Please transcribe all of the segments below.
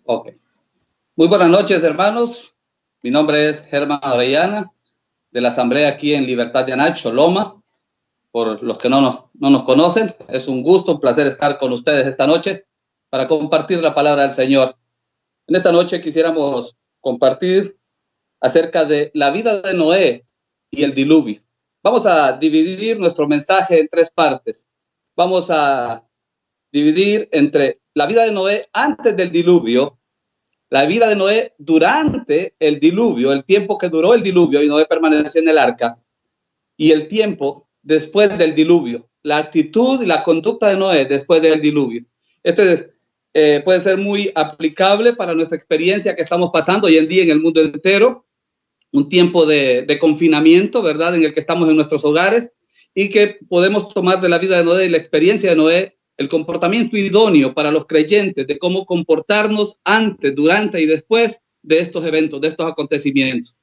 Ok. Muy buenas noches, hermanos. Mi nombre es Germán Orellana, de la Asamblea aquí en Libertad de Anach, Choloma. Por los que no nos conocen, es un gusto, un placer estar con ustedes esta noche para compartir la palabra del Señor. En esta noche quisiéramos compartir acerca de la vida de Noé y el diluvio. Vamos a dividir nuestro mensaje en tres partes. Vamos a dividir entre la vida de Noé antes del diluvio, la vida de Noé durante el diluvio, el tiempo que duró el diluvio y Noé permaneció en el arca, y el tiempo después del diluvio, la actitud y la conducta de Noé después del diluvio. Puede ser muy aplicable para nuestra experiencia que estamos pasando hoy en día en el mundo entero, un tiempo de confinamiento, ¿verdad?, en el que estamos en nuestros hogares, y que podemos tomar de la vida de Noé y la experiencia de Noé el comportamiento idóneo para los creyentes de cómo comportarnos antes, durante y después de estos eventos, de estos acontecimientos.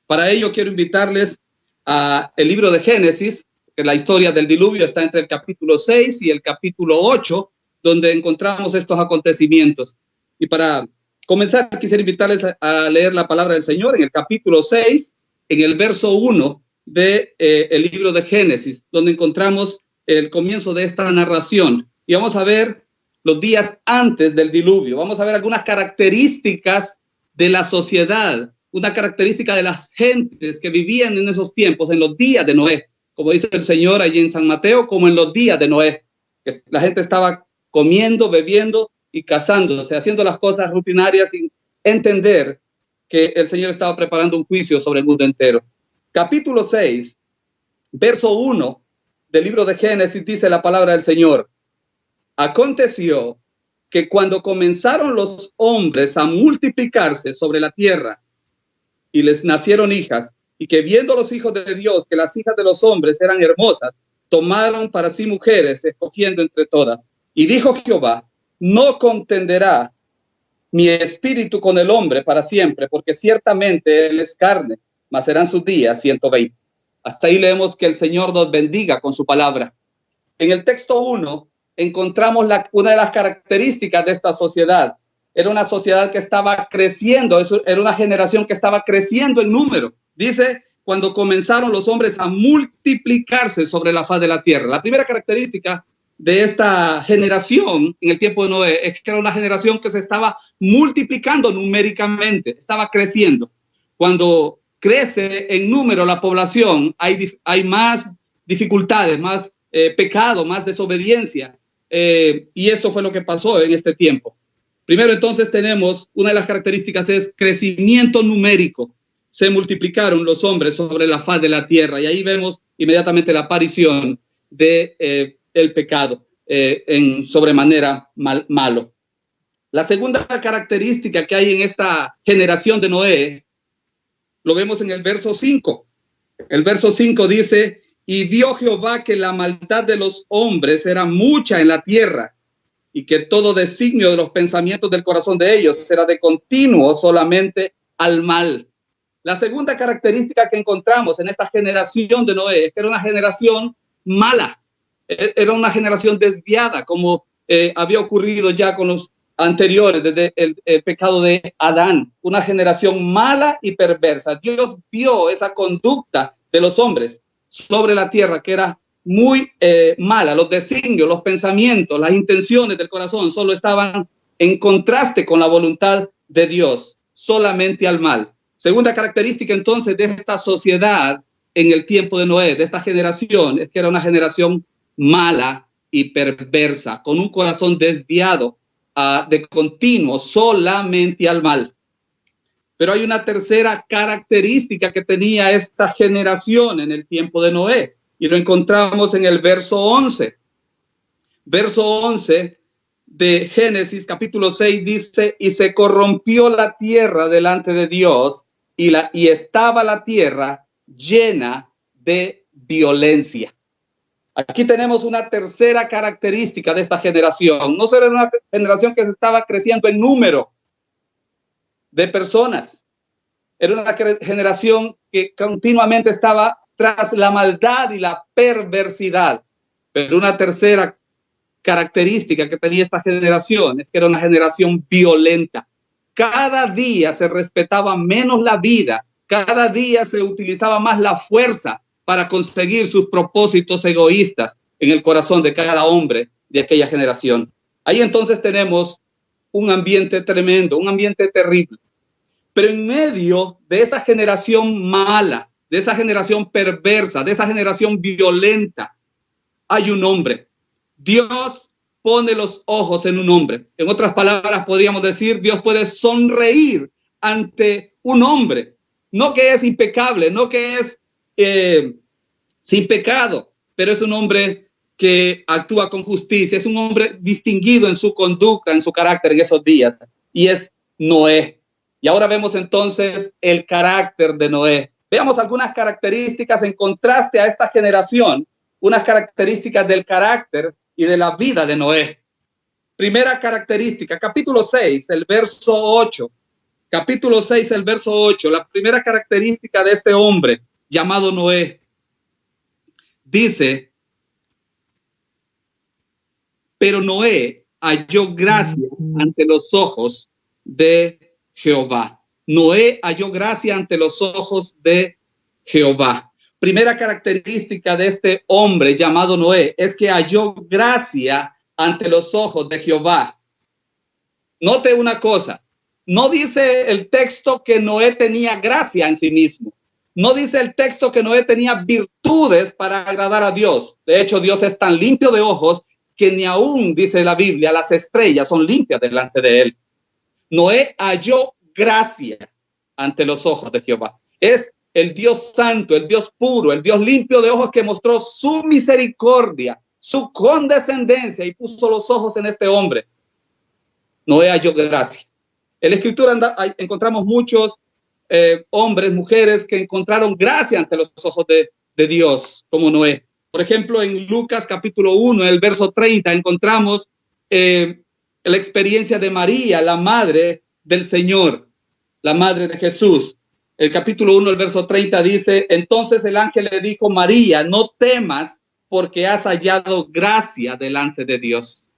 Para ello quiero invitarles a el libro de Génesis, que la historia del diluvio está entre el capítulo 6 y el capítulo 8, donde encontramos estos acontecimientos. Y para comenzar, quisiera invitarles a leer la palabra del Señor en el capítulo 6, en el verso 1 de el libro de Génesis, donde encontramos el comienzo de esta narración. Y vamos a ver los días antes del diluvio. Vamos a ver algunas características de la sociedad, una característica de las gentes que vivían en esos tiempos, en los días de Noé, como dice el Señor allí en San Mateo, como en los días de Noé, que la gente estaba comiendo, bebiendo y casándose, haciendo las cosas rutinarias sin entender que el Señor estaba preparando un juicio sobre el mundo entero. Capítulo 6, verso 1 del libro de Génesis, dice la palabra del Señor: aconteció que cuando comenzaron los hombres a multiplicarse sobre la tierra y les nacieron hijas, y que viendo los hijos de Dios que las hijas de los hombres eran hermosas, tomaron para sí mujeres, escogiendo entre todas. Y dijo Jehová: no contenderá mi espíritu con el hombre para siempre, porque ciertamente él es carne, mas serán sus días 120. Hasta ahí leemos que el Señor nos bendiga con su palabra. En el texto 1 encontramos una de las características de esta sociedad. Era una sociedad que estaba creciendo, era una generación que estaba creciendo en número. Dice, cuando comenzaron los hombres a multiplicarse sobre la faz de la tierra. La primera característica de esta generación en el tiempo de Noé es que era una generación que se estaba multiplicando numéricamente, estaba creciendo. Cuando crece en número la población, hay más dificultades, más pecado, más desobediencia. Y esto fue lo que pasó en este tiempo. Primero, entonces, tenemos una de las características es crecimiento numérico. Se multiplicaron los hombres sobre la faz de la tierra, y ahí vemos inmediatamente la aparición de el pecado en sobremanera malo. La segunda característica que hay en esta generación de Noé lo vemos en el verso 5. El verso 5 dice: y vio Jehová que la maldad de los hombres era mucha en la tierra, y que todo designio de los pensamientos del corazón de ellos era de continuo solamente al mal. La segunda característica que encontramos en esta generación de Noé es que era una generación mala, era una generación desviada, como había ocurrido ya con los anteriores, desde el pecado de Adán, una generación mala y perversa. Dios vio esa conducta de los hombres sobre la tierra, que era muy mala. Los designios, los pensamientos, las intenciones del corazón solo estaban en contraste con la voluntad de Dios, solamente al mal. Segunda característica entonces de esta sociedad en el tiempo de Noé, de esta generación, es que era una generación mala y perversa, con un corazón desviado de continuo solamente al mal. Pero hay una tercera característica que tenía esta generación en el tiempo de Noé, y lo encontramos en el verso 11. Verso 11 de Génesis capítulo 6 dice: y se corrompió la tierra delante de Dios, y estaba la tierra llena de violencia. Aquí tenemos una tercera característica de esta generación. No solo era una generación que se estaba creciendo en número de personas, era una generación que continuamente estaba tras la maldad y la perversidad. Pero una tercera característica que tenía esta generación es que era una generación violenta. cada día se respetaba menos la vida, cada día se utilizaba más la fuerza para conseguir sus propósitos egoístas en el corazón de cada hombre de aquella generación. Ahí entonces tenemos un ambiente tremendo, un ambiente terrible. Pero en medio de esa generación mala, de esa generación perversa, de esa generación violenta, hay un hombre. Dios pone los ojos en un hombre. En otras palabras, podríamos decir, Dios puede sonreír ante un hombre. No que es impecable, no que es sin pecado, pero es un hombre que actúa con justicia, es un hombre distinguido en su conducta, en su carácter en esos días, y es Noé. Y ahora vemos entonces el carácter de Noé. Veamos algunas características en contraste a esta generación, unas características del carácter y de la vida de Noé. Primera característica, capítulo 6, el verso 8. Capítulo 6, el verso 8. La primera característica de este hombre llamado Noé dice: pero Noé halló gracia ante los ojos de Jehová. Noé halló gracia ante los ojos de Jehová. Primera característica de este hombre llamado Noé es que halló gracia ante los ojos de Jehová. Note una cosa, no dice el texto que Noé tenía gracia en sí mismo. No dice el texto que Noé tenía virtudes para agradar a Dios. De hecho, Dios es tan limpio de ojos que ni aún, dice la Biblia, las estrellas son limpias delante de él. Noé halló gracia ante los ojos de Jehová. Es el Dios santo, el Dios puro, el Dios limpio de ojos que mostró su misericordia, su condescendencia y puso los ojos en este hombre. Noé halló gracia. En la Escritura encontramos muchos hombres, mujeres que encontraron gracia ante los ojos de Dios, como Noé. Por ejemplo, en Lucas capítulo 1, el verso 30, encontramos la experiencia de María, la madre del Señor, la madre de Jesús. El capítulo 1, el verso 30 dice: entonces el ángel le dijo: María, no temas, porque has hallado gracia delante de Dios.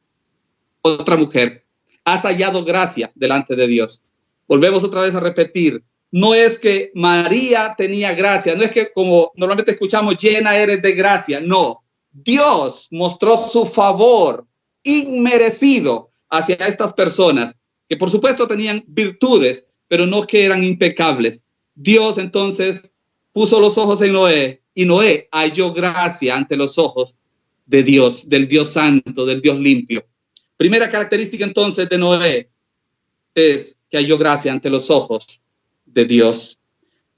Otra mujer, has hallado gracia delante de Dios. Volvemos otra vez a repetir, no es que María tenía gracia, no es que como normalmente escuchamos, llena eres de gracia, no. Dios mostró su favor inmerecido hacia estas personas, que por supuesto tenían virtudes, pero no que eran impecables. Dios entonces puso los ojos en Noé, y Noé halló gracia ante los ojos de Dios, del Dios santo, del Dios limpio. Primera característica entonces de Noé es que halló gracia ante los ojos de Dios.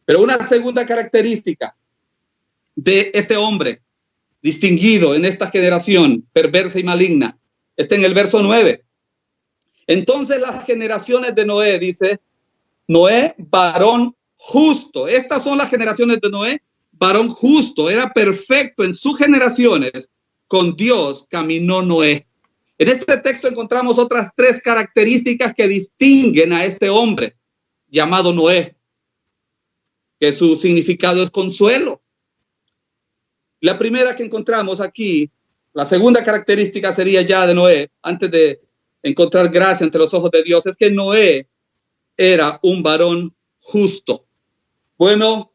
Pero una segunda característica de este hombre distinguido en esta generación perversa y maligna está en el verso 9. Entonces las generaciones de Noé, dice, Noé, varón justo. Estas son las generaciones de Noé, varón justo, era perfecto en sus generaciones, con Dios caminó Noé. En este texto encontramos otras tres características que distinguen a este hombre llamado Noé, que su significado es consuelo. La primera que encontramos aquí, la segunda característica sería ya de Noé, antes de encontrar gracia ante los ojos de Dios, es que Noé era un varón justo. Bueno,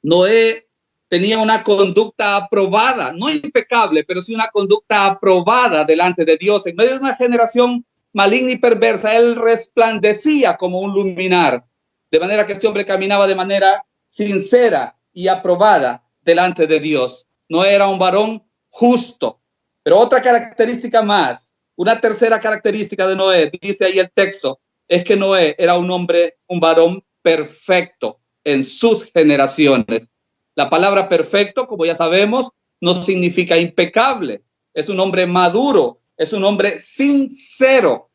Noé tenía una conducta aprobada, no impecable, pero sí una conducta aprobada delante de Dios. En medio de una generación maligna y perversa, él resplandecía como un luminar, de manera que este hombre caminaba de manera sincera y aprobada delante de Dios. No era un varón justo. Pero otra característica más, una tercera característica de Noé, dice ahí el texto, es que Noé era un hombre, un varón perfecto en sus generaciones. La palabra perfecto, como ya sabemos, no significa impecable. Es un hombre maduro, es un hombre sincero,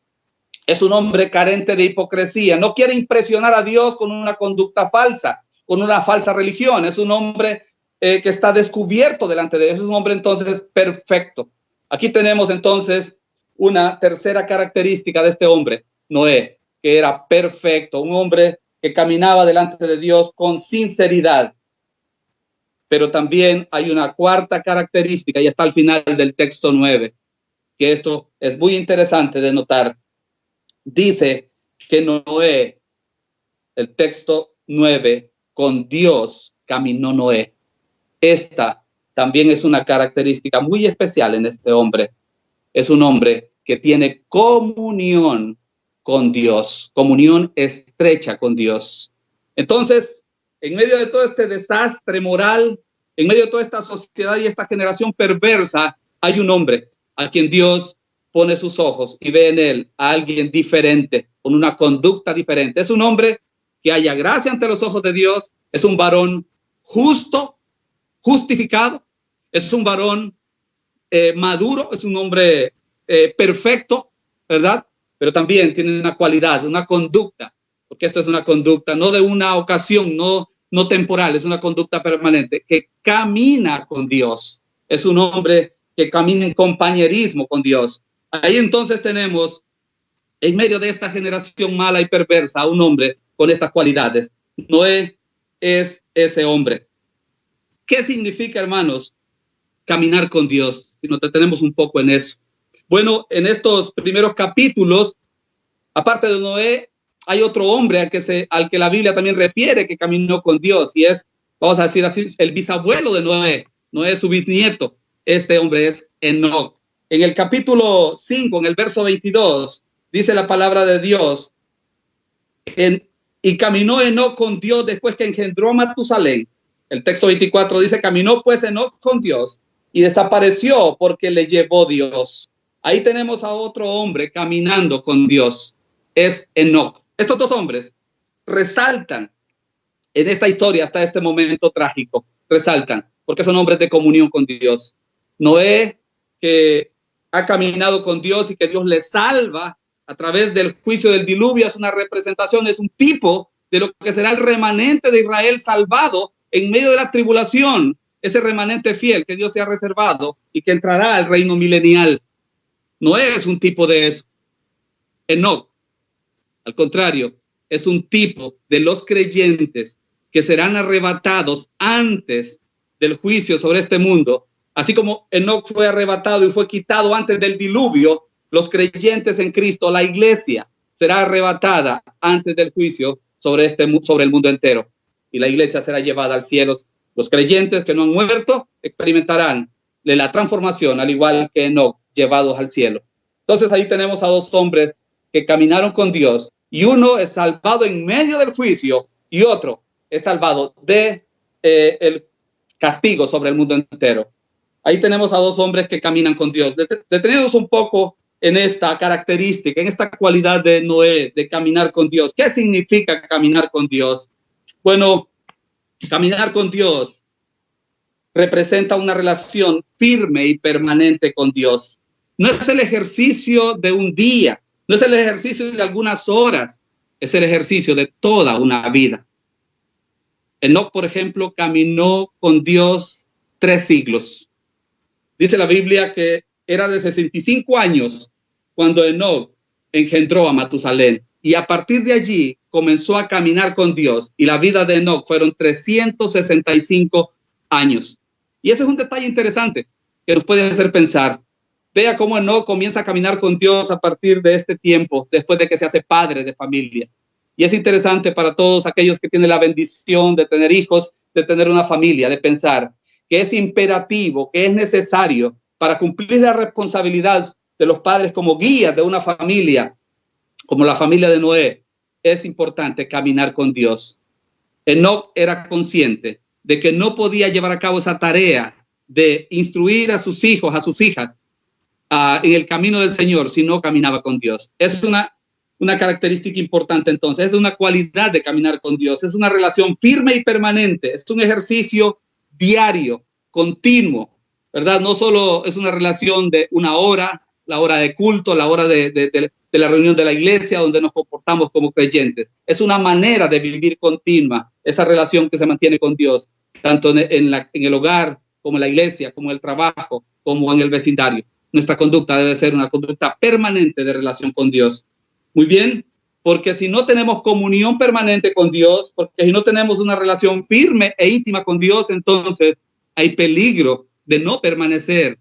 es un hombre carente de hipocresía. No quiere impresionar a Dios con una conducta falsa, con una falsa religión. Es un hombre que está descubierto delante de Dios. Es un hombre entonces perfecto. Aquí tenemos entonces una tercera característica de este hombre, Noé, que era perfecto, un hombre que caminaba delante de Dios con sinceridad. Pero también hay una cuarta característica, y está al final del texto 9, que esto es muy interesante de notar. Dice que Noé, el texto 9, con Dios caminó Noé. Esta también es una característica muy especial en este hombre. Es un hombre que tiene comunión con Dios, comunión estrecha con Dios. Entonces, en medio de todo este desastre moral, en medio de toda esta sociedad y esta generación perversa, hay un hombre a quien Dios pone sus ojos y ve en él a alguien diferente, con una conducta diferente. Es un hombre que haya gracia ante los ojos de Dios, es un varón justo, justificado, es un varón maduro, es un hombre perfecto, ¿verdad? Pero también tiene una cualidad, una conducta, porque esto es una conducta no de una ocasión, no temporal, es una conducta permanente, que camina con Dios. Es un hombre que camina en compañerismo con Dios. Ahí entonces tenemos, en medio de esta generación mala y perversa, a un hombre con estas cualidades. Noé es ese hombre. ¿Qué significa, hermanos, caminar con Dios? Si nos detenemos un poco en eso. Bueno, en estos primeros capítulos, aparte de Noé, hay otro hombre al que la Biblia también refiere que caminó con Dios, y es, vamos a decir así, el bisabuelo de Noé. Noé es su bisnieto. Este hombre es Enoc. En el capítulo 5, en el verso 22, dice la palabra de Dios, y caminó Enoc con Dios después que engendró a Matusalén. El texto 24 dice, caminó pues Enoc con Dios y desapareció porque le llevó Dios. Ahí tenemos a otro hombre caminando con Dios. Es Enoc. Estos dos hombres resaltan en esta historia hasta este momento trágico. Resaltan porque son hombres de comunión con Dios. Noé, que ha caminado con Dios y que Dios le salva a través del juicio del diluvio, es una representación, es un tipo de lo que será el remanente de Israel salvado en medio de la tribulación, ese remanente fiel que Dios se ha reservado y que entrará al reino milenial. Noé es un tipo de eso. Enoc, al contrario, es un tipo de los creyentes que serán arrebatados antes del juicio sobre este mundo. Así como Enoc fue arrebatado y fue quitado antes del diluvio, los creyentes en Cristo, la iglesia, será arrebatada antes del juicio sobre el mundo entero. Y la iglesia será llevada al cielo. Los creyentes que no han muerto experimentarán la transformación, al igual que Enoc, llevados al cielo. Entonces ahí tenemos a dos hombres que caminaron con Dios, y uno es salvado en medio del juicio y otro es salvado de el castigo sobre el mundo entero. Ahí tenemos a dos hombres que caminan con Dios. Detenemos un poco en esta característica, en esta cualidad de Noé, de caminar con Dios. ¿Qué significa caminar con Dios? Bueno, caminar con Dios representa una relación firme y permanente con Dios. No es el ejercicio de un día, no es el ejercicio de algunas horas, es el ejercicio de toda una vida. Enoc, por ejemplo, caminó con Dios 3 siglos. Dice la Biblia que era de 65 años cuando Enoc engendró a Matusalén. Y a partir de allí comenzó a caminar con Dios. Y la vida de Enoc fueron 365 años. Y ese es un detalle interesante que nos puede hacer pensar. Vea cómo Enoc comienza a caminar con Dios a partir de este tiempo, después de que se hace padre de familia. Y es interesante para todos aquellos que tienen la bendición de tener hijos, de tener una familia, de pensar que es imperativo, que es necesario para cumplir la responsabilidad de los padres como guías de una familia, como la familia de Noé. Es importante caminar con Dios. Enoc era consciente de que no podía llevar a cabo esa tarea de instruir a sus hijos, a sus hijas, en el camino del Señor si no caminaba con Dios. Es una característica importante entonces, es una cualidad de caminar con Dios, es una relación firme y permanente, es un ejercicio diario, continuo, ¿verdad? No solo es una relación de una hora, la hora de culto, la hora de la reunión de la iglesia donde nos comportamos como creyentes. Es una manera de vivir continua, esa relación que se mantiene con Dios, tanto en el hogar, como en la iglesia, como en el trabajo, como en el vecindario. Nuestra conducta debe ser una conducta permanente de relación con Dios. Muy bien, porque si no tenemos comunión permanente con Dios, porque si no tenemos una relación firme e íntima con Dios, entonces hay peligro de no permanecer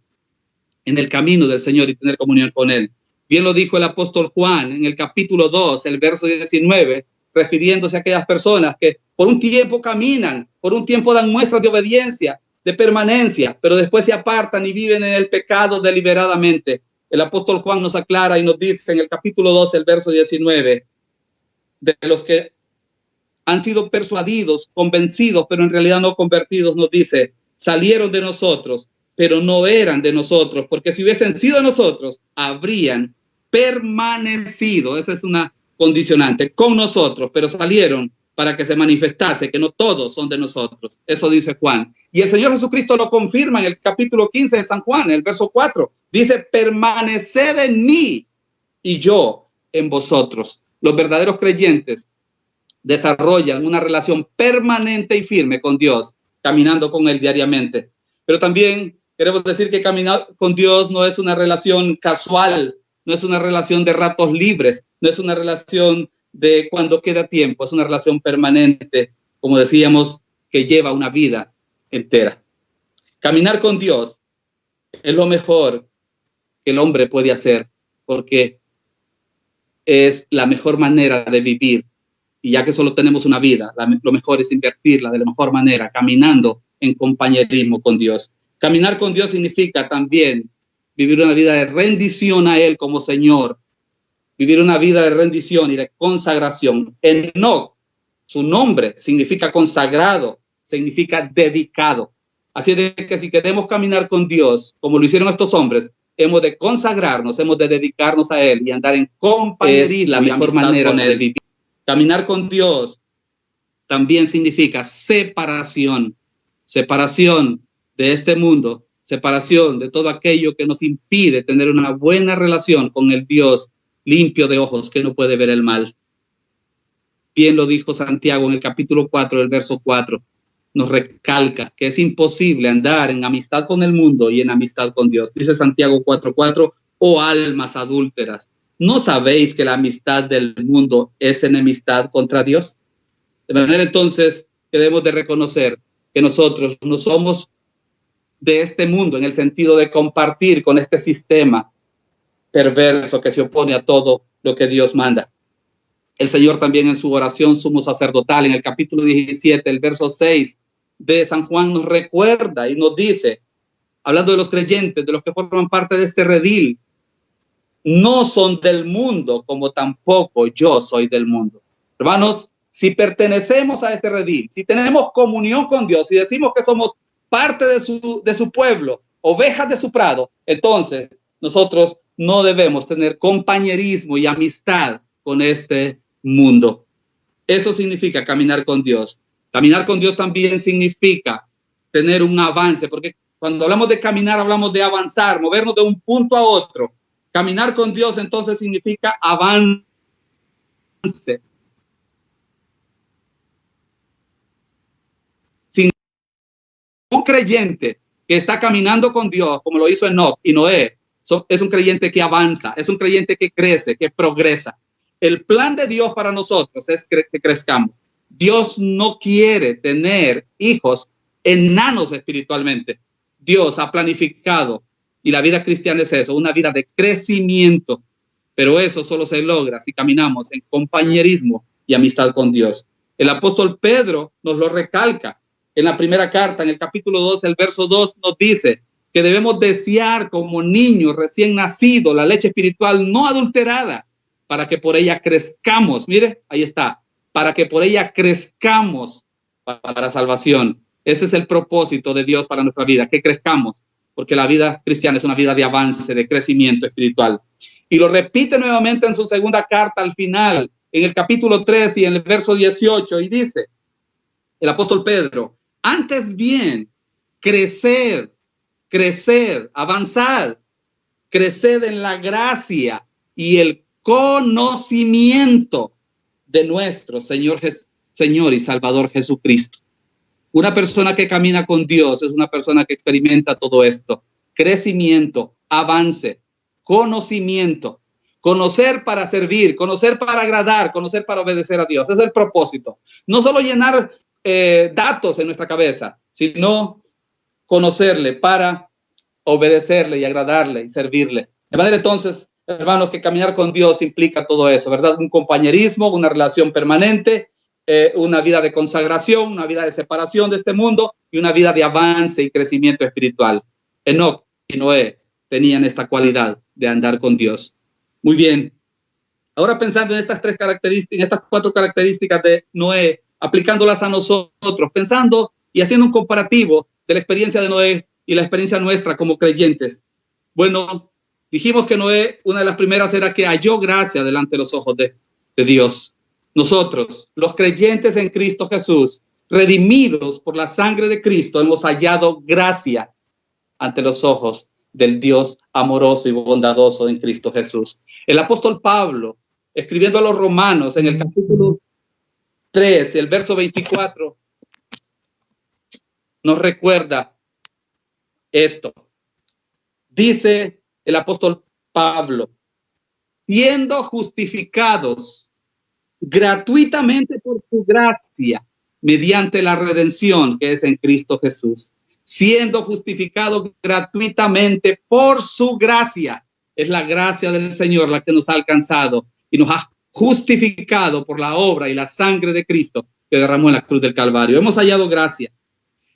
en el camino del Señor y tener comunión con Él. Bien lo dijo el apóstol Juan en el capítulo 2, el verso 19, refiriéndose a aquellas personas que por un tiempo caminan, por un tiempo dan muestras de obediencia, de permanencia, pero después se apartan y viven en el pecado deliberadamente. El apóstol Juan nos aclara y nos dice en el capítulo 2, el verso 19, de los que han sido persuadidos, convencidos, pero en realidad no convertidos, nos dice, salieron de nosotros, pero no eran de nosotros, porque si hubiesen sido de nosotros, habrían permanecido, esa es una condicionante, con nosotros, pero salieron para que se manifestase que no todos son de nosotros. Eso dice Juan. Y el Señor Jesucristo lo confirma en el capítulo 15 de San Juan, en el verso 4. Dice, permaneced en mí y yo en vosotros. Los verdaderos creyentes desarrollan una relación permanente y firme con Dios, caminando con Él diariamente. Pero también queremos decir que caminar con Dios no es una relación casual, no es una relación de ratos libres, no es una relación de cuando queda tiempo, es una relación permanente, como decíamos, que lleva una vida entera. Caminar con Dios es lo mejor que el hombre puede hacer, porque es la mejor manera de vivir. Y ya que solo tenemos una vida, lo mejor es invertirla de la mejor manera, caminando en compañerismo con Dios. Caminar con Dios significa también vivir una vida de rendición a Él como Señor, vivir una vida de rendición y de consagración. Enoc, su nombre significa consagrado, significa dedicado. Así de que si queremos caminar con Dios, como lo hicieron estos hombres, hemos de consagrarnos, hemos de dedicarnos a Él y andar en compañerismo. Es la mejor manera de vivir. Caminar con Dios también significa separación, separación de este mundo, separación de todo aquello que nos impide tener una buena relación con el Dios limpio de ojos que no puede ver el mal. Bien lo dijo Santiago en el capítulo 4, el verso 4. Nos recalca que es imposible andar en amistad con el mundo y en amistad con Dios. Dice Santiago 4:4, oh almas adúlteras, ¿no sabéis que la amistad del mundo es enemistad contra Dios? De manera entonces que debemos de reconocer que nosotros no somos de este mundo en el sentido de compartir con este sistema perverso que se opone a todo lo que Dios manda. El Señor también en su oración sumo sacerdotal, en el capítulo 17, el verso 6 de San Juan, nos recuerda y nos dice, hablando de los creyentes, de los que forman parte de este redil, no son del mundo, como tampoco yo soy del mundo. Hermanos, si pertenecemos a este redil, si tenemos comunión con Dios, si decimos que somos parte de su pueblo, ovejas de su prado, entonces nosotros no debemos tener compañerismo y amistad con este mundo. Eso significa caminar con Dios. Caminar con Dios también significa tener un avance, porque cuando hablamos de caminar, hablamos de avanzar, movernos de un punto a otro. Caminar con Dios entonces significa avance. Sin un creyente que está caminando con Dios, como lo hizo Enoc y Noé, es un creyente que avanza, es un creyente que crece, que progresa. El plan de Dios para nosotros es que crezcamos. Dios no quiere tener hijos enanos espiritualmente. Dios ha planificado, y la vida cristiana es eso, una vida de crecimiento. Pero eso solo se logra si caminamos en compañerismo y amistad con Dios. El apóstol Pedro nos lo recalca. En la primera carta, en el capítulo 2, el verso 2, nos dice que debemos desear como niños recién nacidos la leche espiritual no adulterada, para que por ella crezcamos. Mire, ahí está, para que por ella crezcamos para salvación. Ese es el propósito de Dios para nuestra vida, que crezcamos, porque la vida cristiana es una vida de avance, de crecimiento espiritual. Y lo repite nuevamente en su segunda carta al final, en el capítulo 3 y en el verso 18, y dice el apóstol Pedro, antes bien, creced, avanzad, creced en la gracia y el conocimiento de nuestro Señor y Salvador Jesucristo. Una persona que camina con Dios es una persona que experimenta todo esto. Crecimiento, avance, conocimiento. Conocer para servir, conocer para agradar, conocer para obedecer a Dios. Ese es el propósito. No solo llenar datos en nuestra cabeza, sino conocerle para obedecerle y agradarle y servirle. De manera entonces hermanos, que caminar con Dios implica todo eso, ¿verdad? Un compañerismo, una relación permanente, una vida de consagración, una vida de separación de este mundo y una vida de avance y crecimiento espiritual. Enoc y Noé tenían esta cualidad de andar con Dios. Muy bien. Ahora pensando en estas tres características, en estas cuatro características de Noé, aplicándolas a nosotros, pensando y haciendo un comparativo de la experiencia de Noé y la experiencia nuestra como creyentes. Bueno, dijimos que Noé, una de las primeras era que halló gracia delante de los ojos de Dios. Nosotros, los creyentes en Cristo Jesús, redimidos por la sangre de Cristo, hemos hallado gracia ante los ojos del Dios amoroso y bondadoso en Cristo Jesús. El apóstol Pablo, escribiendo a los romanos en el capítulo 3, el verso 24, nos recuerda esto. Dice el apóstol Pablo, siendo justificados gratuitamente por su gracia, mediante la redención que es en Cristo Jesús. Siendo justificados gratuitamente por su gracia. Es la gracia del Señor la que nos ha alcanzado y nos ha justificado por la obra y la sangre de Cristo que derramó en la cruz del Calvario. Hemos hallado gracia.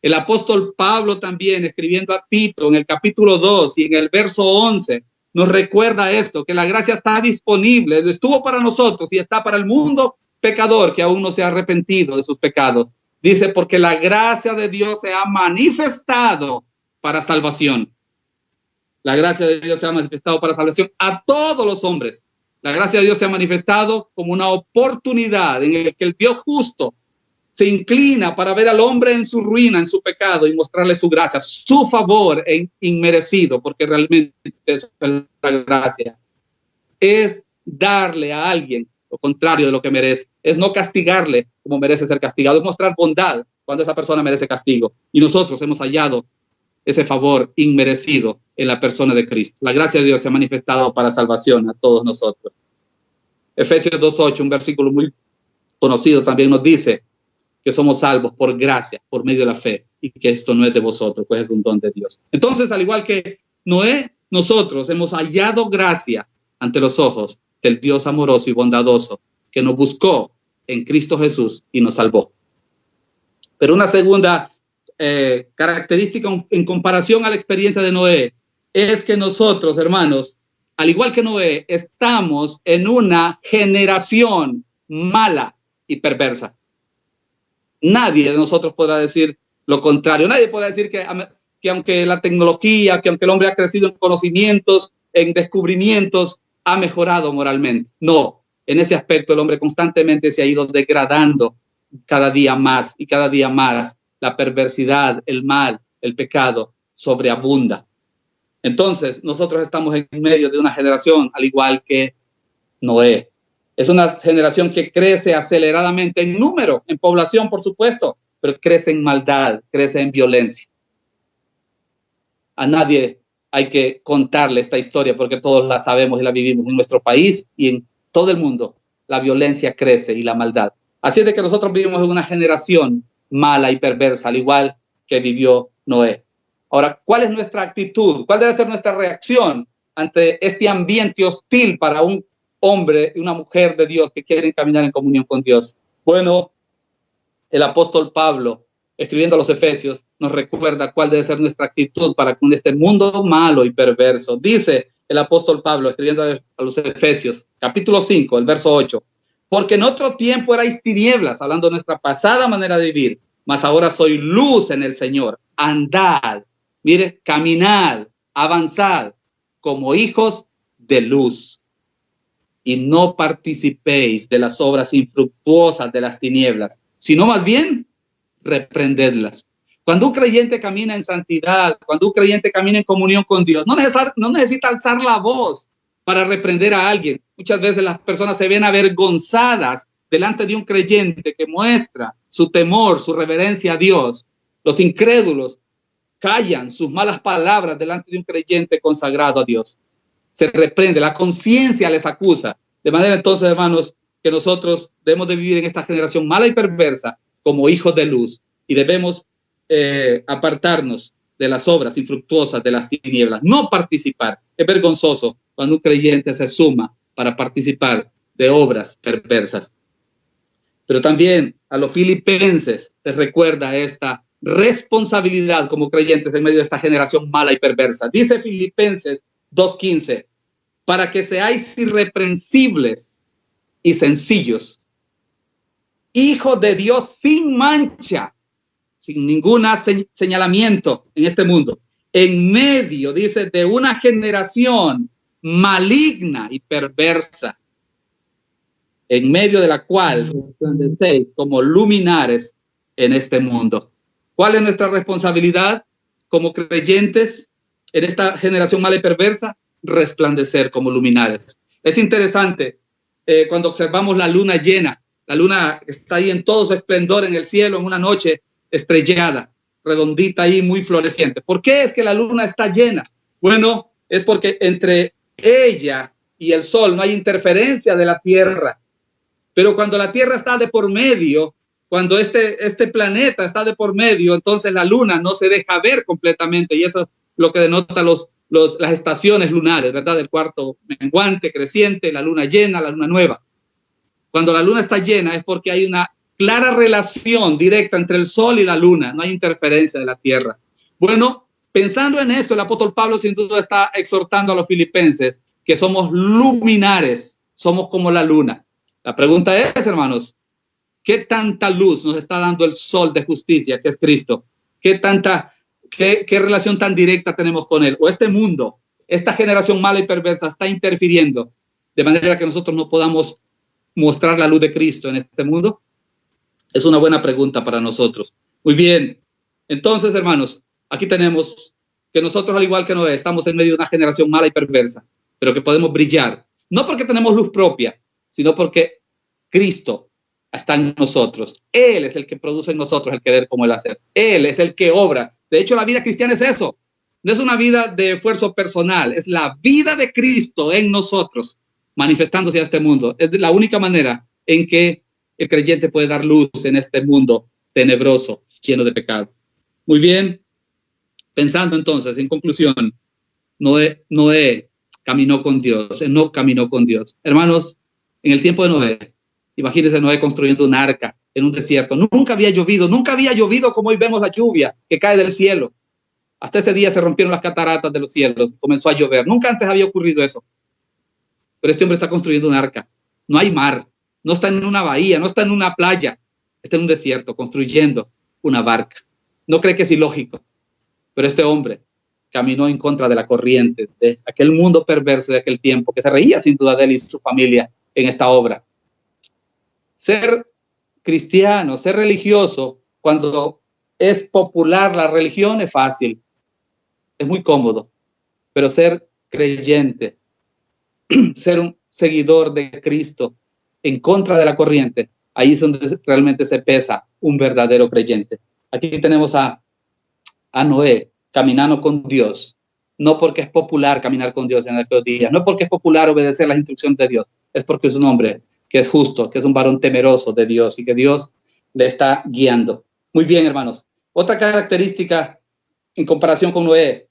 El apóstol Pablo también, escribiendo a Tito en el capítulo 2 y en el verso 11, nos recuerda esto, que la gracia está disponible, estuvo para nosotros y está para el mundo pecador que aún no se ha arrepentido de sus pecados. Dice, porque la gracia de Dios se ha manifestado para salvación. La gracia de Dios se ha manifestado para salvación a todos los hombres. La gracia de Dios se ha manifestado como una oportunidad en la que el Dios justo se inclina para ver al hombre en su ruina, en su pecado y mostrarle su gracia, su favor inmerecido, porque realmente es la gracia. Es darle a alguien lo contrario de lo que merece. Es no castigarle como merece ser castigado. Es mostrar bondad cuando esa persona merece castigo. Y nosotros hemos hallado ese favor inmerecido en la persona de Cristo. La gracia de Dios se ha manifestado para salvación a todos nosotros. Efesios 2:8, un versículo muy conocido, también nos dice que somos salvos por gracia, por medio de la fe, y que esto no es de vosotros, pues es un don de Dios. Entonces, al igual que Noé, nosotros hemos hallado gracia ante los ojos del Dios amoroso y bondadoso que nos buscó en Cristo Jesús y nos salvó. Pero una segunda característica en comparación a la experiencia de Noé es que nosotros, hermanos, al igual que Noé, estamos en una generación mala y perversa. Nadie de nosotros podrá decir lo contrario. Nadie podrá decir que aunque la tecnología, que aunque el hombre ha crecido en conocimientos, en descubrimientos, ha mejorado moralmente. No, en ese aspecto el hombre constantemente se ha ido degradando cada día más y cada día más. La perversidad, el mal, el pecado sobreabunda. Entonces, nosotros estamos en medio de una generación al igual que Noé. Es una generación que crece aceleradamente en número, en población, por supuesto, pero crece en maldad, crece en violencia. A nadie hay que contarle esta historia porque todos la sabemos y la vivimos en nuestro país y en todo el mundo. La violencia crece y la maldad. Así es de que nosotros vivimos en una generación mala y perversa, al igual que vivió Noé. Ahora, ¿cuál es nuestra actitud? ¿Cuál debe ser nuestra reacción ante este ambiente hostil para un hombre y una mujer de Dios que quieren caminar en comunión con Dios? Bueno, el apóstol Pablo, escribiendo a los Efesios, nos recuerda cuál debe ser nuestra actitud para con este mundo malo y perverso. Dice el apóstol Pablo, escribiendo a los Efesios, capítulo 5, el verso 8, porque en otro tiempo erais tinieblas, hablando de nuestra pasada manera de vivir, mas ahora soy luz en el Señor. Andad, mire, caminad, avanzad como hijos de luz y no participéis de las obras infructuosas de las tinieblas, sino más bien reprendedlas. Cuando un creyente camina en santidad, cuando un creyente camina en comunión con Dios, no necesita alzar la voz para reprender a alguien. Muchas veces las personas se ven avergonzadas delante de un creyente que muestra su temor, su reverencia a Dios. Los incrédulos callan sus malas palabras delante de un creyente consagrado a Dios. Se reprende, la conciencia les acusa. De manera entonces, hermanos, que nosotros debemos de vivir en esta generación mala y perversa como hijos de luz y debemos apartarnos de las obras infructuosas de las tinieblas, no participar. Es vergonzoso cuando un creyente se suma para participar de obras perversas. Pero también a los filipenses les recuerda esta responsabilidad como creyentes en medio de esta generación mala y perversa. Dice Filipenses 2:15, para que seáis irreprensibles y sencillos, hijos de Dios sin mancha, sin ningún señalamiento en este mundo, en medio, dice, de una generación maligna y perversa, en medio de la cual resplandecéis como luminares en este mundo. ¿Cuál es nuestra responsabilidad como creyentes en esta generación mala y perversa? Resplandecer como luminares. Es interesante cuando observamos la luna llena. La luna está ahí en todo su esplendor en el cielo en una noche estrellada, redondita ahí, muy floreciente. ¿Por qué es que la luna está llena? Bueno, es porque entre ella y el sol no hay interferencia de la Tierra. Pero cuando la Tierra está de por medio, cuando este planeta está de por medio, entonces la luna no se deja ver completamente, y eso es lo que denota las estaciones lunares, ¿verdad? El cuarto menguante, creciente, la luna llena, la luna nueva. Cuando la luna está llena es porque hay una clara relación directa entre el sol y la luna, no hay interferencia de la Tierra. Bueno, pensando en esto, el apóstol Pablo sin duda está exhortando a los filipenses que somos luminares, somos como la luna. La pregunta es, hermanos, ¿qué tanta luz nos está dando el sol de justicia, que es Cristo? ¿Qué relación tan directa tenemos con Él? ¿O este mundo, esta generación mala y perversa está interfiriendo de manera que nosotros no podamos mostrar la luz de Cristo en este mundo? Es una buena pregunta para nosotros. Muy bien. Entonces, hermanos, aquí tenemos que nosotros, al igual que Noé, estamos en medio de una generación mala y perversa, pero que podemos brillar. No porque tenemos luz propia, sino porque Cristo está en nosotros. Él es el que produce en nosotros el querer como el hacer. Él es el que obra. De hecho, la vida cristiana es eso. No es una vida de esfuerzo personal, es la vida de Cristo en nosotros, manifestándose a este mundo. Es la única manera en que el creyente puede dar luz en este mundo tenebroso, lleno de pecado. Muy bien. Pensando entonces, en conclusión, Noé caminó con Dios, no caminó con Dios. Hermanos, en el tiempo de Noé, imagínense Noé construyendo un arca en un desierto. Nunca había llovido como hoy vemos la lluvia que cae del cielo. Hasta ese día se rompieron las cataratas de los cielos, comenzó a llover. Nunca antes había ocurrido eso. Pero este hombre está construyendo un arca. No hay mar, no está en una bahía, no está en una playa, está en un desierto construyendo una barca. No cree que es ilógico, pero este hombre caminó en contra de la corriente de aquel mundo perverso de aquel tiempo, que se reía sin duda de él y su familia en esta obra. Ser cristiano, ser religioso, cuando es popular la religión es fácil, es muy cómodo, pero ser creyente, ser un seguidor de Cristo en contra de la corriente, ahí es donde realmente se pesa un verdadero creyente. Aquí tenemos a Noé caminando con Dios, no porque es popular caminar con Dios en aquellos días, no porque es popular obedecer las instrucciones de Dios, es porque es un hombre que es justo, que es un varón temeroso de Dios y que Dios le está guiando. Muy bien, hermanos. Otra característica en comparación con Noé,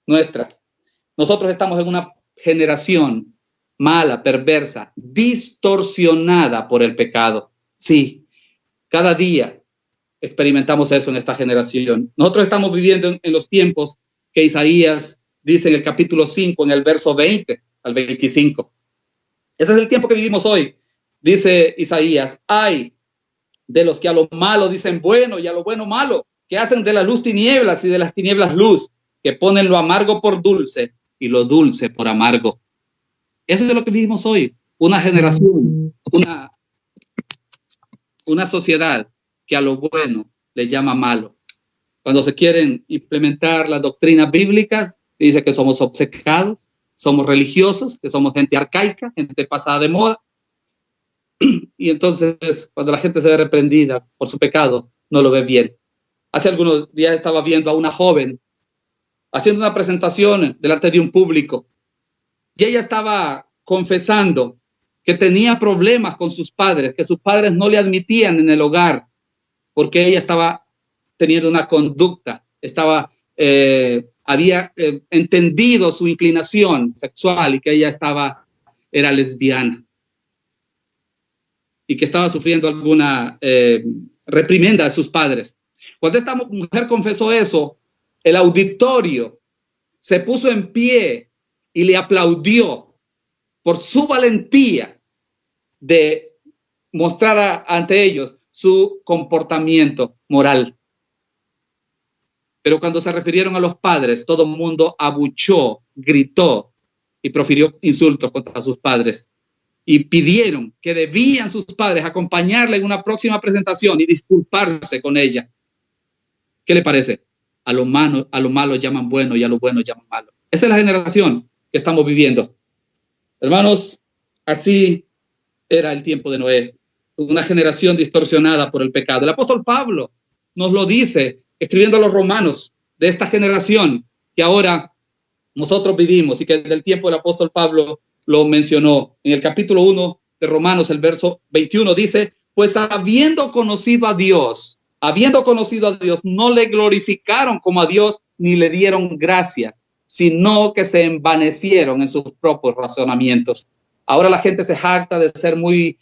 nuestra. Nosotros estamos en una generación mala, perversa, distorsionada por el pecado. Sí, cada día experimentamos eso en esta generación. Nosotros estamos viviendo en los tiempos que Isaías dice en el capítulo 5, en el verso 20 al 25. Ese es el tiempo que vivimos hoy. Dice Isaías, ay de los que a lo malo dicen bueno y a lo bueno malo, que hacen de la luz tinieblas y de las tinieblas luz, que ponen lo amargo por dulce y lo dulce por amargo. Eso es lo que vivimos hoy. Una generación, una sociedad que a lo bueno le llama malo. Cuando se quieren implementar las doctrinas bíblicas, dice que somos obcecados, somos religiosos, que somos gente arcaica, gente pasada de moda. Y entonces, cuando la gente se ve reprendida por su pecado, no lo ve bien. Hace algunos días estaba viendo a una joven haciendo una presentación delante de un público y ella estaba confesando que tenía problemas con sus padres, que sus padres no le admitían en el hogar porque ella estaba teniendo una conducta, estaba había entendido su inclinación sexual y que ella era lesbiana y que estaba sufriendo alguna reprimenda de sus padres. Cuando esta mujer confesó eso, el auditorio se puso en pie y le aplaudió por su valentía de mostrar ante ellos su comportamiento moral. Pero cuando se refirieron a los padres, todo el mundo abuchó, gritó y profirió insultos contra sus padres. Y pidieron que debían sus padres acompañarla en una próxima presentación y disculparse con ella. ¿Qué le parece? A lo malo llaman bueno y a lo bueno llaman malo. Esa es la generación que estamos viviendo. Hermanos, así era el tiempo de Noé. Una generación distorsionada por el pecado. El apóstol Pablo nos lo dice, escribiendo a los romanos de esta generación que ahora nosotros vivimos y que desde el tiempo del apóstol Pablo lo mencionó. En el capítulo 1 de Romanos, el verso 21 dice, pues habiendo conocido a Dios, no le glorificaron como a Dios ni le dieron gracia, sino que se envanecieron en sus propios razonamientos. Ahora la gente se jacta de ser muy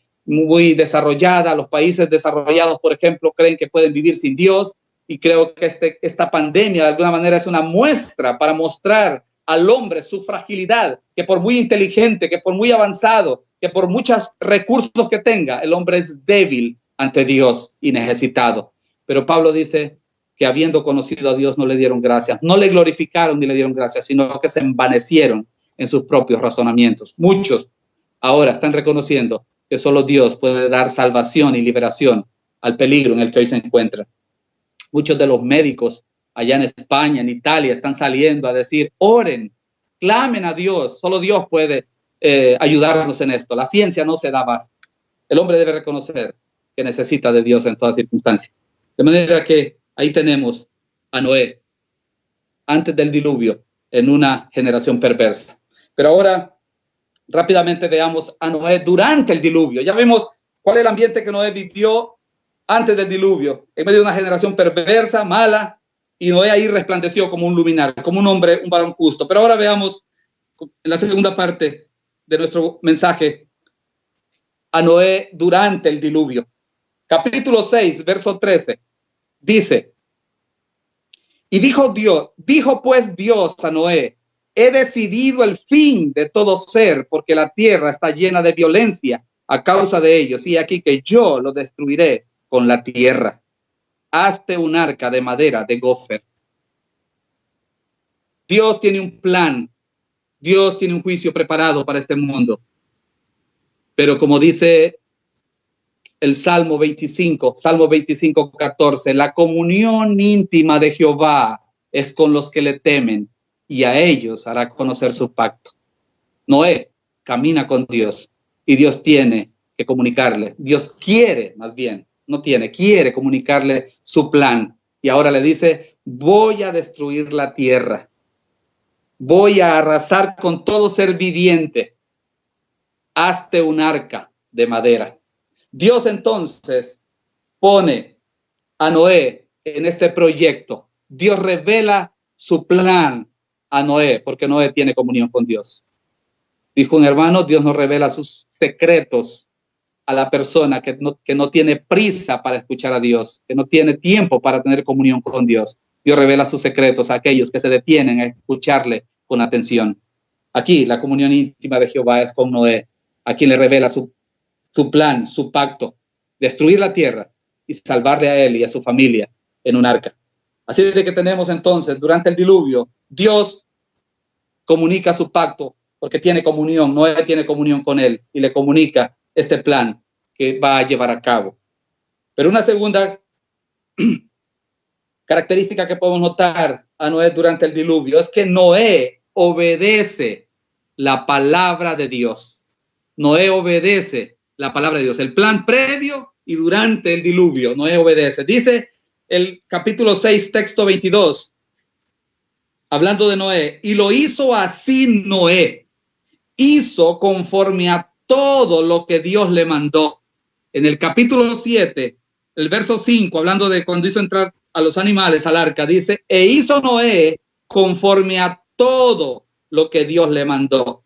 desarrollada. Los países desarrollados, por ejemplo, creen que pueden vivir sin Dios, y creo que esta pandemia de alguna manera es una muestra para mostrar al hombre su fragilidad, que por muy inteligente, que por muy avanzado, que por muchos recursos que tenga, el hombre es débil ante Dios y necesitado. Pero Pablo dice que habiendo conocido a Dios no le dieron gracias, no le glorificaron ni le dieron gracias, sino que se envanecieron en sus propios razonamientos. Muchos ahora están reconociendo que solo Dios puede dar salvación y liberación al peligro en el que hoy se encuentra. Muchos de los médicos allá en España, en Italia, están saliendo a decir, oren, clamen a Dios, solo Dios puede ayudarnos en esto. La ciencia no se da basta. El hombre debe reconocer que necesita de Dios en todas circunstancias. De manera que ahí tenemos a Noé, antes del diluvio, en una generación perversa. Pero ahora, rápidamente veamos a Noé durante el diluvio. Ya vimos cuál es el ambiente que Noé vivió antes del diluvio, en medio de una generación perversa, mala, y Noé ahí resplandeció como un luminario, como un hombre, un varón justo. Pero ahora veamos, en la segunda parte de nuestro mensaje, a Noé durante el diluvio. Capítulo 6, verso 13, dice, y dijo pues Dios a Noé, he decidido el fin de todo ser, porque la tierra está llena de violencia a causa de ellos, y aquí que yo lo destruiré con la tierra. Hazte un arca de madera de gofer. Dios tiene un plan, Dios tiene un juicio preparado para este mundo. Pero como dice el Salmo 25, 14, la comunión íntima de Jehová es con los que le temen, y a ellos hará conocer su pacto. Noé camina con Dios y Dios tiene que comunicarle. Dios quiere, más bien, no tiene, quiere comunicarle su plan. Y ahora le dice, voy a destruir la tierra. Voy a arrasar con todo ser viviente. Hazte un arca de madera. Dios entonces pone a Noé en este proyecto. Dios revela su plan a Noé, porque Noé tiene comunión con Dios. Dijo un hermano, Dios nos revela sus secretos a la persona que no tiene prisa para escuchar a Dios, que no tiene tiempo para tener comunión con Dios. Dios revela sus secretos a aquellos que se detienen a escucharle con atención. Aquí la comunión íntima de Jehová es con Noé, a quien le revela su plan, su pacto, destruir la tierra y salvarle a él y a su familia en un arca. Así de que tenemos entonces, durante el diluvio, Dios comunica su pacto porque tiene comunión, Noé tiene comunión con él y le comunica este plan que va a llevar a cabo. Pero una segunda característica que podemos notar a Noé durante el diluvio es que Noé obedece la palabra de Dios. Noé obedece la palabra de Dios. El plan previo y durante el diluvio, Noé obedece. Dice el capítulo 6, texto 22, hablando de Noé, y lo hizo así Noé. Hizo conforme a todo lo que Dios le mandó. En el capítulo 7, el verso 5, hablando de cuando hizo entrar a los animales al arca, dice, e hizo Noé conforme a todo lo que Dios le mandó.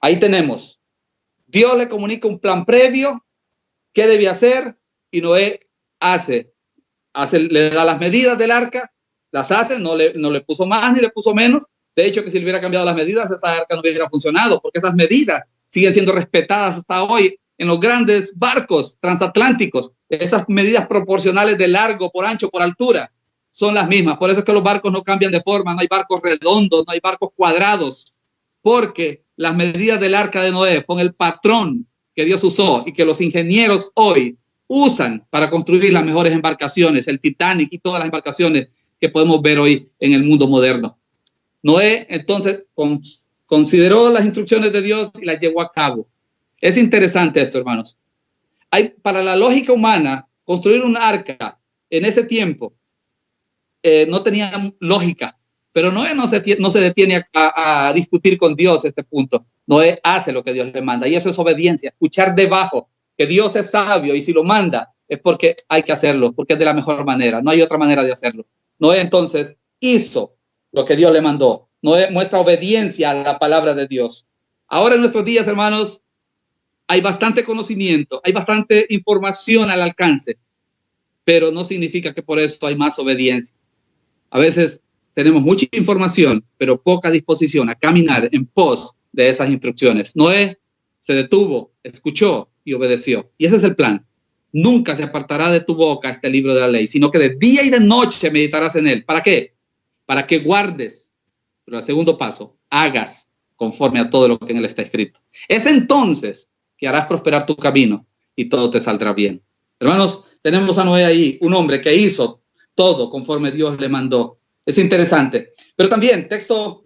Ahí tenemos. Dios le comunica un plan previo, qué debía hacer, y Noé le da las medidas del arca, las hace, no le puso más ni le puso menos. De hecho, que si le hubiera cambiado las medidas, esa arca no hubiera funcionado, porque esas medidas siguen siendo respetadas hasta hoy en los grandes barcos transatlánticos. Esas medidas proporcionales de largo, por ancho, por altura, son las mismas. Por eso es que los barcos no cambian de forma, no hay barcos redondos, no hay barcos cuadrados, porque las medidas del arca de Noé son el patrón que Dios usó y que los ingenieros hoy usan para construir las mejores embarcaciones, el Titanic y todas las embarcaciones que podemos ver hoy en el mundo moderno. Noé entonces consideró las instrucciones de Dios y las llevó a cabo. Es interesante esto, hermanos. Para la lógica humana, construir un arca en ese tiempo no tenía lógica, pero Noé no se detiene a discutir con Dios este punto. Noé hace lo que Dios le manda, y eso es obediencia, escuchar debajo que Dios es sabio, y si lo manda es porque hay que hacerlo, porque es de la mejor manera, no hay otra manera de hacerlo. Noé entonces hizo lo que Dios le mandó. Noé muestra obediencia a la palabra de Dios. Ahora en nuestros días, hermanos, hay bastante conocimiento, hay bastante información al alcance, pero no significa que por eso hay más obediencia. A veces tenemos mucha información, pero poca disposición a caminar en pos de esas instrucciones. Noé se detuvo, escuchó y obedeció. Y ese es el plan. Nunca se apartará de tu boca este libro de la ley, sino que de día y de noche meditarás en él. ¿Para qué? Para que guardes. Pero el segundo paso, hagas conforme a todo lo que en él está escrito. Es entonces que harás prosperar tu camino y todo te saldrá bien. Hermanos, tenemos a Noé ahí, un hombre que hizo todo conforme Dios le mandó. Es interesante. Pero también, texto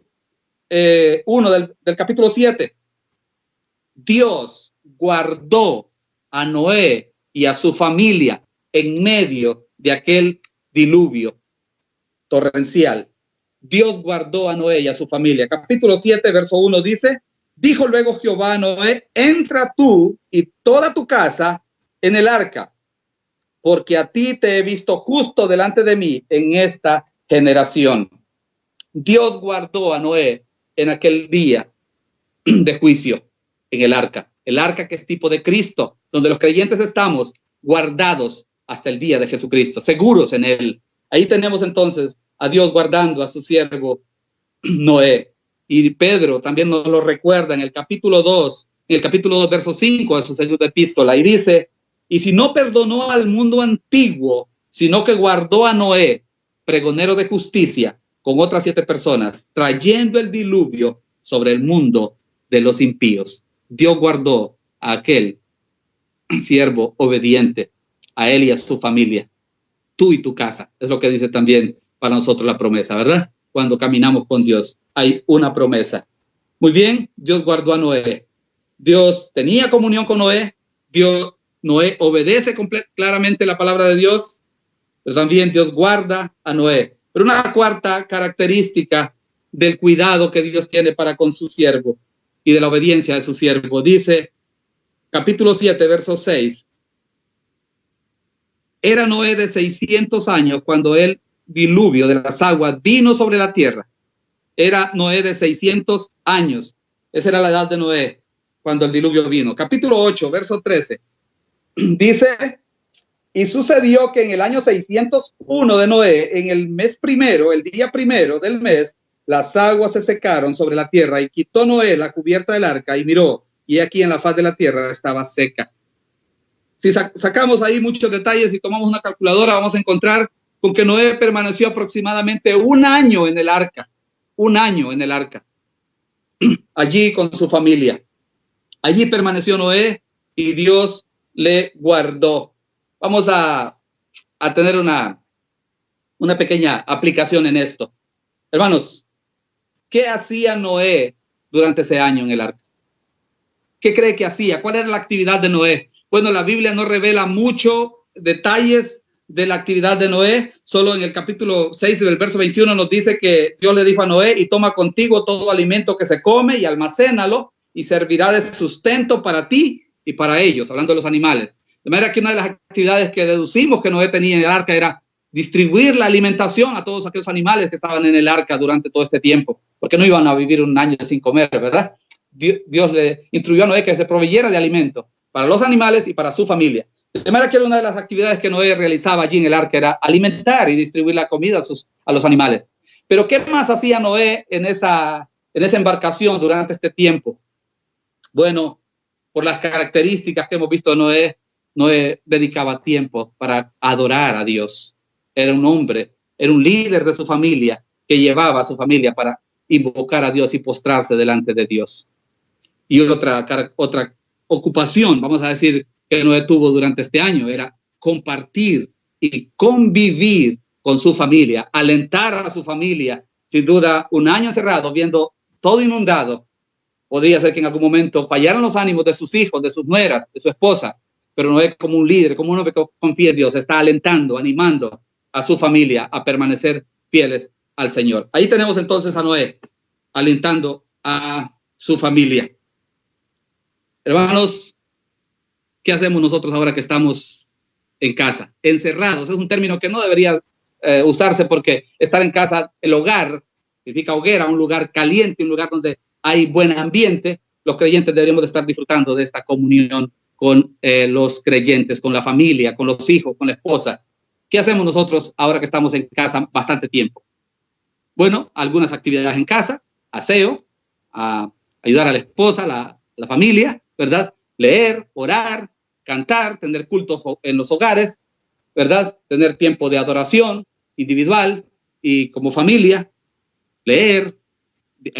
1 del capítulo 7. Dios guardó a Noé y a su familia en medio de aquel diluvio torrencial. Dios guardó a Noé y a su familia. Capítulo 7, verso 1 dice: dijo luego Jehová a Noé: entra tú y toda tu casa en el arca, porque a ti te he visto justo delante de mí en esta generación. Dios guardó a Noé en aquel día de juicio en el arca que es tipo de Cristo, donde los creyentes estamos guardados hasta el día de Jesucristo, seguros en él. Ahí tenemos entonces a Dios guardando a su siervo Noé. Y Pedro también nos lo recuerda en el capítulo 2, verso 5 de su segunda epístola, y dice: y si no perdonó al mundo antiguo, sino que guardó a Noé, pregonero de justicia, con otras 7 personas, trayendo el diluvio sobre el mundo de los impíos. Dios guardó a aquel siervo obediente, a él y a su familia. Tú y tu casa, es lo que dice también para nosotros la promesa, ¿verdad? Cuando caminamos con Dios, hay una promesa. Muy bien, Dios guardó a Noé. Dios tenía comunión con Noé. Noé obedece claramente la palabra de Dios, pero también Dios guarda a Noé. Pero una cuarta característica del cuidado que Dios tiene para con su siervo y de la obediencia de su siervo, dice capítulo 7, verso 6: era Noé de 600 años cuando el diluvio de las aguas vino sobre la tierra. Era Noé de 600 años. Esa era la edad de Noé cuando el diluvio vino. Capítulo 8, verso 13. Dice: y sucedió que en el año 601 de Noé, en el mes primero, el día primero del mes, las aguas se secaron sobre la tierra, y quitó Noé la cubierta del arca y miró, y aquí en la faz de la tierra estaba seca. Si sacamos ahí muchos detalles y tomamos una calculadora, vamos a encontrar con que Noé permaneció aproximadamente un año en el arca. Un año en el arca. Allí con su familia. Allí permaneció Noé y Dios le guardó. Vamos a tener una pequeña aplicación en esto. Hermanos, ¿qué hacía Noé durante ese año en el arca? ¿Qué cree que hacía? ¿Cuál era la actividad de Noé? Bueno, la Biblia no revela muchos detalles de la actividad de Noé. Solo en el capítulo 6 del verso 21 nos dice que Dios le dijo a Noé: y toma contigo todo alimento que se come y almacénalo, y servirá de sustento para ti y para ellos, hablando de los animales. De manera que una de las actividades que deducimos que Noé tenía en el arca era distribuir la alimentación a todos aquellos animales que estaban en el arca durante todo este tiempo, porque no iban a vivir un año sin comer, ¿verdad? Dios le instruyó a Noé que se proveyera de alimento para los animales y para su familia. De manera que una de las actividades que Noé realizaba allí en el arca era alimentar y distribuir la comida a los animales. Pero ¿qué más hacía Noé en esa embarcación durante este tiempo? Bueno, por las características que hemos visto de Noé dedicaba tiempo para adorar a Dios. Era un hombre, era un líder de su familia que llevaba a su familia para invocar a Dios y postrarse delante de Dios. Y otra ocupación, vamos a decir, que Noé tuvo durante este año era compartir y convivir con su familia, alentar a su familia. Sin duda, un año encerrado, viendo todo inundado, podría ser que en algún momento fallaran los ánimos de sus hijos, de sus nueras, de su esposa, pero Noé, como un líder, como un hombre que confía en Dios, está alentando, animando a su familia a permanecer fieles al Señor. Ahí tenemos entonces a Noé alentando a su familia. Hermanos, ¿qué hacemos nosotros ahora que estamos en casa? Encerrados. Es un término que no debería usarse, porque estar en casa, el hogar, significa hoguera, un lugar caliente, un lugar donde hay buen ambiente. Los creyentes deberíamos de estar disfrutando de esta comunión con los creyentes, con la familia, con los hijos, con la esposa. ¿Qué hacemos nosotros ahora que estamos en casa bastante tiempo? Bueno, algunas actividades en casa, aseo, ayudar a la esposa, la familia, ¿verdad? Leer, orar, cantar, tener cultos en los hogares, ¿verdad? Tener tiempo de adoración individual y como familia, leer,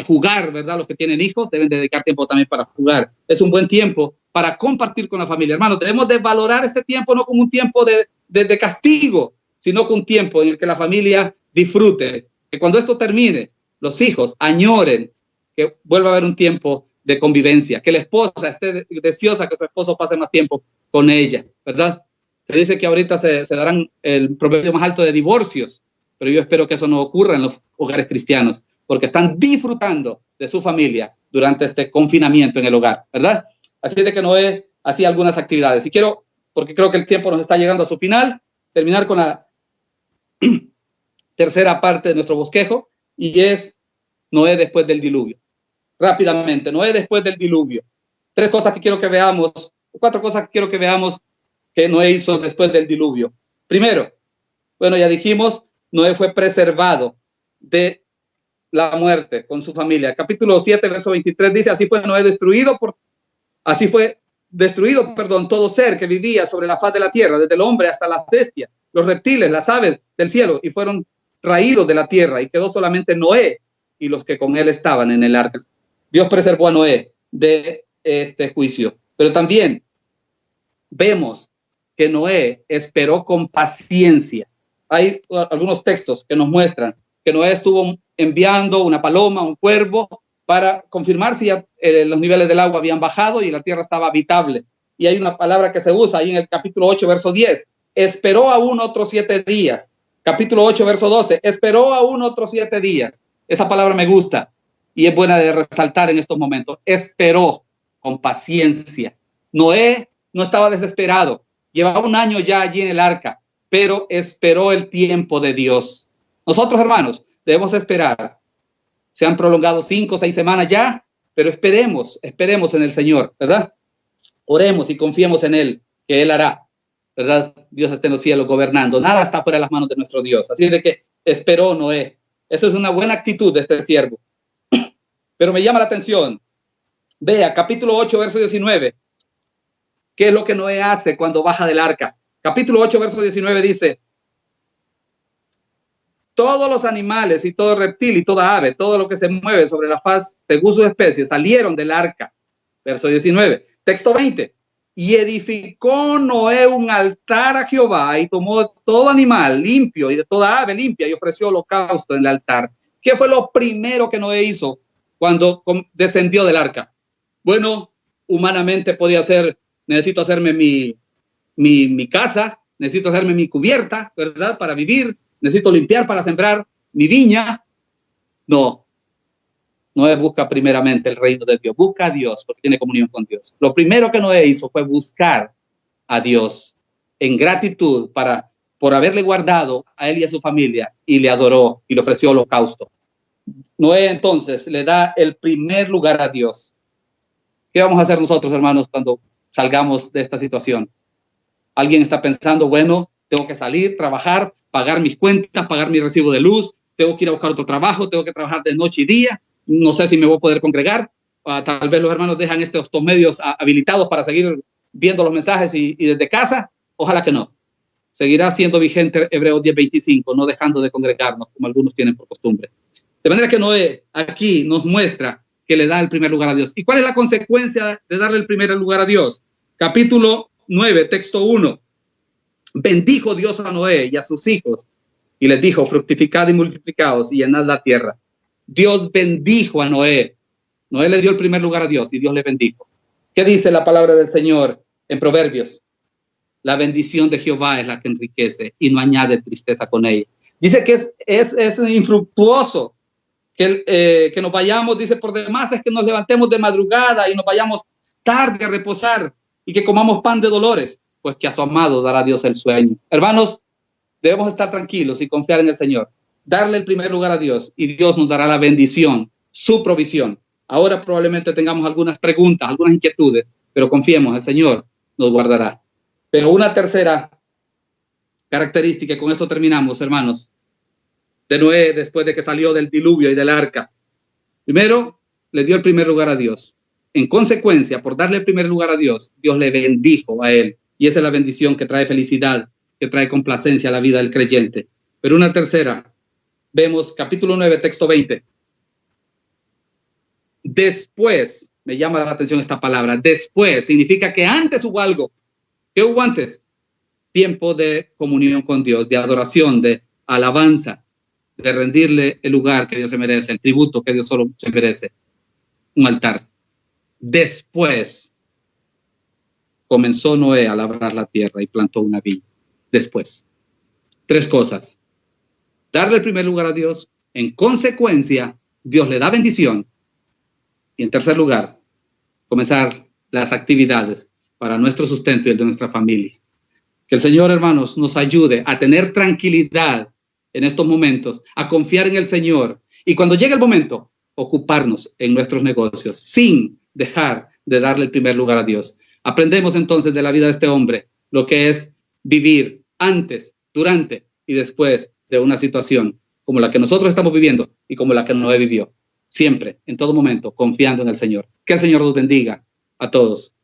jugar, ¿verdad? Los que tienen hijos deben dedicar tiempo también para jugar. Es un buen tiempo para compartir con la familia. Hermanos, debemos de valorar este tiempo no como un tiempo de castigo, sino como un tiempo en el que la familia disfrute, que cuando esto termine, los hijos añoren que vuelva a haber un tiempo de convivencia, que la esposa esté deseosa que su esposo pase más tiempo con ella, ¿verdad? Se dice que ahorita se darán el promedio más alto de divorcios, pero yo espero que eso no ocurra en los hogares cristianos, porque están disfrutando de su familia durante este confinamiento en el hogar, ¿verdad? Así de que Noé hacía algunas actividades. Y quiero, porque creo que el tiempo nos está llegando a su final, terminar con la tercera parte de nuestro bosquejo, y es Noé después del diluvio. Rápidamente, Noé después del diluvio. 4 cosas que quiero que veamos que Noé hizo después del diluvio. Primero, bueno, ya dijimos, Noé fue preservado de la muerte con su familia. Capítulo 7, verso 23 dice: así fue destruido todo ser que vivía sobre la faz de la tierra, desde el hombre hasta las bestias, los reptiles, las aves del cielo, y fueron raídos de la tierra, y quedó solamente Noé y los que con él estaban en el arca. Dios preservó a Noé de este juicio. Pero también vemos que Noé esperó con paciencia. Hay algunos textos que nos muestran que Noé estuvo enviando una paloma, un cuervo, para confirmar si ya, los niveles del agua habían bajado y la tierra estaba habitable. Y hay una palabra que se usa ahí en el capítulo 8, verso 10. Esperó aún otros 7 días. Capítulo 8, verso 12. Esperó aún otros 7 días. Esa palabra me gusta y es buena de resaltar en estos momentos. Esperó con paciencia. Noé no estaba desesperado. Llevaba un año ya allí en el arca, pero esperó el tiempo de Dios. Nosotros, hermanos, debemos esperar. Se han prolongado 5 o 6 semanas ya, pero esperemos en el Señor, ¿verdad? Oremos y confiemos en Él, que Él hará, ¿verdad? Dios está en los cielos gobernando. Nada está fuera de las manos de nuestro Dios. Así de que esperó Noé. Esa es una buena actitud de este siervo. Pero me llama la atención. Vea, capítulo 8, verso 19. ¿Qué es lo que Noé hace cuando baja del arca? Capítulo 8, verso 19 dice: todos los animales y todo reptil y toda ave, todo lo que se mueve sobre la faz según sus especies, salieron del arca. Verso 19. Texto 20. Y edificó Noé un altar a Jehová y tomó todo animal limpio y de toda ave limpia y ofreció holocausto en el altar. ¿Qué fue lo primero que Noé hizo cuando descendió del arca? Bueno, humanamente podía ser: necesito hacerme mi casa, necesito hacerme mi cubierta, ¿verdad? Para vivir, necesito limpiar para sembrar mi viña. No. Noé busca primeramente el reino de Dios, busca a Dios porque tiene comunión con Dios. Lo primero que Noé hizo fue buscar a Dios en gratitud para por haberle guardado a él y a su familia, y le adoró y le ofreció holocausto. Noé entonces le da el primer lugar a Dios. ¿Qué vamos a hacer nosotros, hermanos, cuando salgamos de esta situación? Alguien está pensando, bueno, tengo que salir, trabajar, pagar mis cuentas, pagar mi recibo de luz, tengo que ir a buscar otro trabajo, tengo que trabajar de noche y día, no sé si me voy a poder congregar. Tal vez los hermanos dejan estos medios habilitados para seguir viendo los mensajes y desde casa. Ojalá que no. Seguirá siendo vigente Hebreos 10:25, no dejando de congregarnos como algunos tienen por costumbre. De manera que Noé aquí nos muestra que le da el primer lugar a Dios. ¿Y cuál es la consecuencia de darle el primer lugar a Dios? Capítulo 9, texto 1. Bendijo Dios a Noé y a sus hijos y les dijo, fructificad y multiplicaos y llenad la tierra. Dios bendijo a Noé. Noé le dio el primer lugar a Dios y Dios le bendijo. ¿Qué dice la palabra del Señor en Proverbios? La bendición de Jehová es la que enriquece y no añade tristeza con ella. Dice que es infructuoso que nos vayamos, dice, por demás es que nos levantemos de madrugada y nos vayamos tarde a reposar y que comamos pan de dolores, pues que a su amado dará Dios el sueño. Hermanos, debemos estar tranquilos y confiar en el Señor, darle el primer lugar a Dios y Dios nos dará la bendición, su provisión. Ahora probablemente tengamos algunas preguntas, algunas inquietudes, pero confiemos, el Señor nos guardará. Pero una tercera característica, y con esto terminamos, hermanos, de Noé después de que salió del diluvio y del arca. Primero, le dio el primer lugar a Dios. En consecuencia, por darle el primer lugar a Dios, Dios le bendijo a él. Y esa es la bendición que trae felicidad, que trae complacencia a la vida del creyente. Pero una tercera, vemos capítulo 9, texto 20. Después, me llama la atención esta palabra, después, significa que antes hubo algo. ¿Qué hubo antes? Tiempo de comunión con Dios, de adoración, de alabanza, de rendirle el lugar que Dios se merece, el tributo que Dios solo se merece, un altar. Después comenzó Noé a labrar la tierra y plantó una viña. Después, tres cosas: darle el primer lugar a Dios, en consecuencia, Dios le da bendición, y en tercer lugar, comenzar las actividades para nuestro sustento y el de nuestra familia. Que el Señor, hermanos, nos ayude a tener tranquilidad en estos momentos, a confiar en el Señor, y cuando llegue el momento, ocuparnos en nuestros negocios sin dejar de darle el primer lugar a Dios. Aprendemos entonces de la vida de este hombre lo que es vivir antes, durante y después de una situación como la que nosotros estamos viviendo y como la que Noé vivió. Siempre, en todo momento, confiando en el Señor. Que el Señor nos bendiga a todos.